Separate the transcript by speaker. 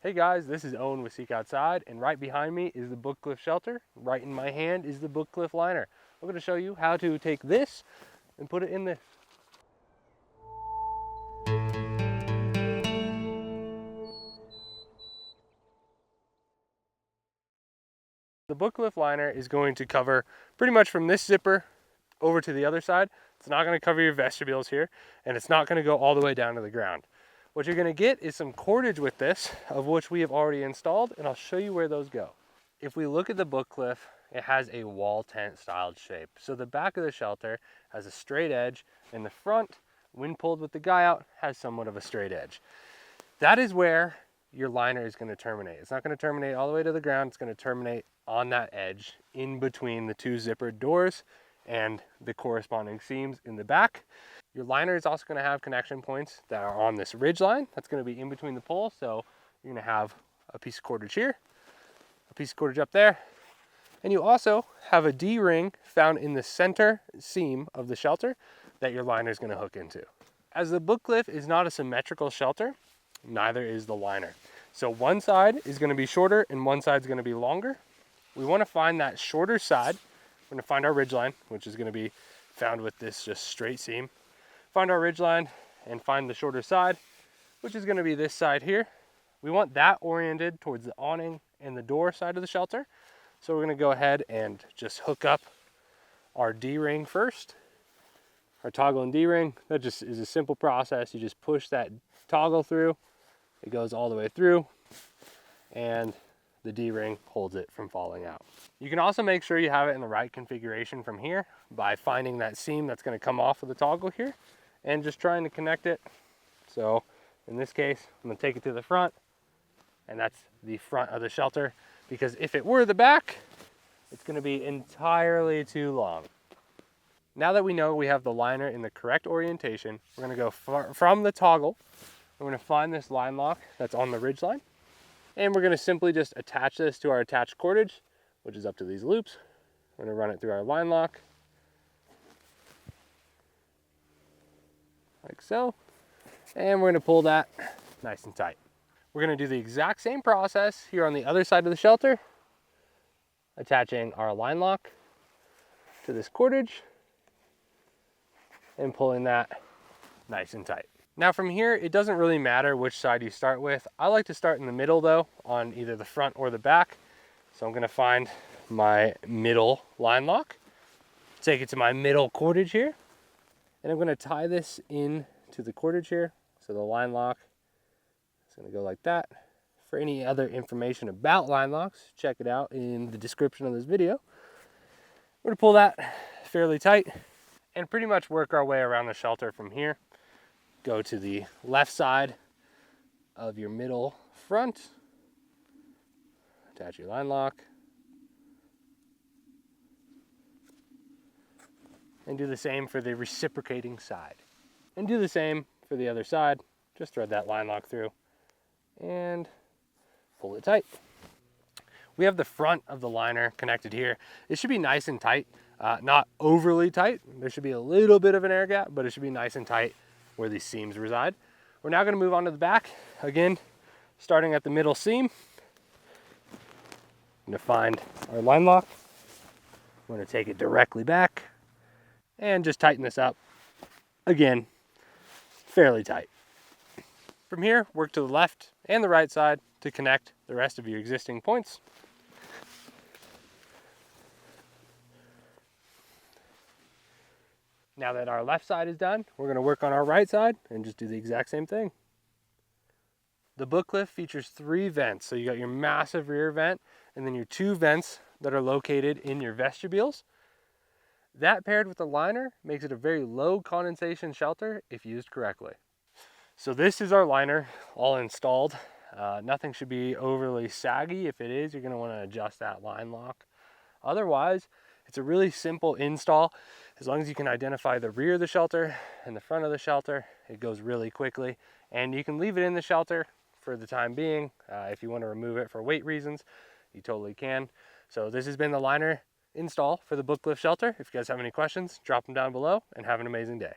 Speaker 1: Hey guys, this is Owen with Seek Outside, and right behind me is the Bookcliff shelter. Right in my hand is the Bookcliff Liner. I'm going to show you how to take this and put it in this. The Bookcliff Liner is going to cover pretty much from this zipper over to the other side. It's not going to cover your vestibules here, and it's not going to go all the way down to the ground. What you're going to get is some cordage with this, of which we have already installed, and I'll show you where those go. If we look at the Bookcliff, it has a wall tent styled shape. So the back of the shelter has a straight edge, and the front, when pulled with the guy out, has somewhat of a straight edge. That is where your liner is going to terminate. It's not going to terminate all the way to the ground. It's going to terminate on that edge in between the two zippered doors and the corresponding seams in the back. Your liner is also going to have connection points that are on this ridge line. That's going to be in between the poles. So you're going to have a piece of cordage here, a piece of cordage up there, and you also have a D-ring found in the center seam of the shelter that your liner is going to hook into. As the Bookcliff is not a symmetrical shelter, neither is the liner. So one side is going to be shorter and one side is going to be longer. We want to find that shorter side. We're going to find our ridge line, which is going to be found with this just straight seam. Find our ridge line and find the shorter side, which is going to be this side here. We want that oriented towards the awning and the door side of the shelter. So we're going to go ahead and just hook up our D-ring first, our toggle and D-ring. That just is a simple process. You just push that toggle through, it goes all the way through, and the D-ring holds it from falling out. You can also make sure you have it in the right configuration from here by finding that seam that's going to come off of the toggle here and just trying to connect it. So in this case, I'm going to take it to the front, and that's the front of the shelter, because if it were the back, it's going to be entirely too long. Now that we know we have the liner in the correct orientation, we're going to go from the toggle. We're going to find this line lock that's on the ridge line, and we're going to simply just attach this to our attached cordage, which is up to these loops. We're going to run it through our line lock, like so, and we're going to pull that nice and tight. We're going to do the exact same process here on the other side of the shelter, attaching our line lock to this cordage and pulling that nice and tight. Now from here, it doesn't really matter which side you start with. I like to start in the middle though, on either the front or the back. So I'm going to find my middle line lock, take it to my middle cordage here, and I'm going to tie this in to the cordage here. So the line lock is going to go like that. For any other information about line locks, check it out in the description of this video. We're going to pull that fairly tight and pretty much work our way around the shelter from here. Go to the left side of your middle front, attach your line lock, and do the same for the reciprocating side. And do the same for the other side. Just thread that line lock through and pull it tight. We have the front of the liner connected here. It should be nice and tight, not overly tight. There should be a little bit of an air gap, but it should be nice and tight where these seams reside. We're now going to move on to the back. Again, starting at the middle seam. I'm going to find our line lock. I'm going to take it directly back and just tighten this up. Again, fairly tight. From here, work to the left and the right side to connect the rest of your existing points. Now that our left side is done, we're going to work on our right side and just do the exact same thing. The Bookcliff features 3 vents. So you got your massive rear vent and then your 2 vents that are located in your vestibules. That paired with the liner makes it a very low condensation shelter if used correctly. So this is our liner all installed. Nothing should be overly saggy. If it is, you're going to want to adjust that line lock. Otherwise, it's a really simple install. As long as you can identify the rear of the shelter and the front of the shelter, it goes really quickly. And you can leave it in the shelter for the time being. If you want to remove it for weight reasons, you totally can. So this has been the liner install for the Bookcliff shelter. If you guys have any questions, drop them down below and have an amazing day.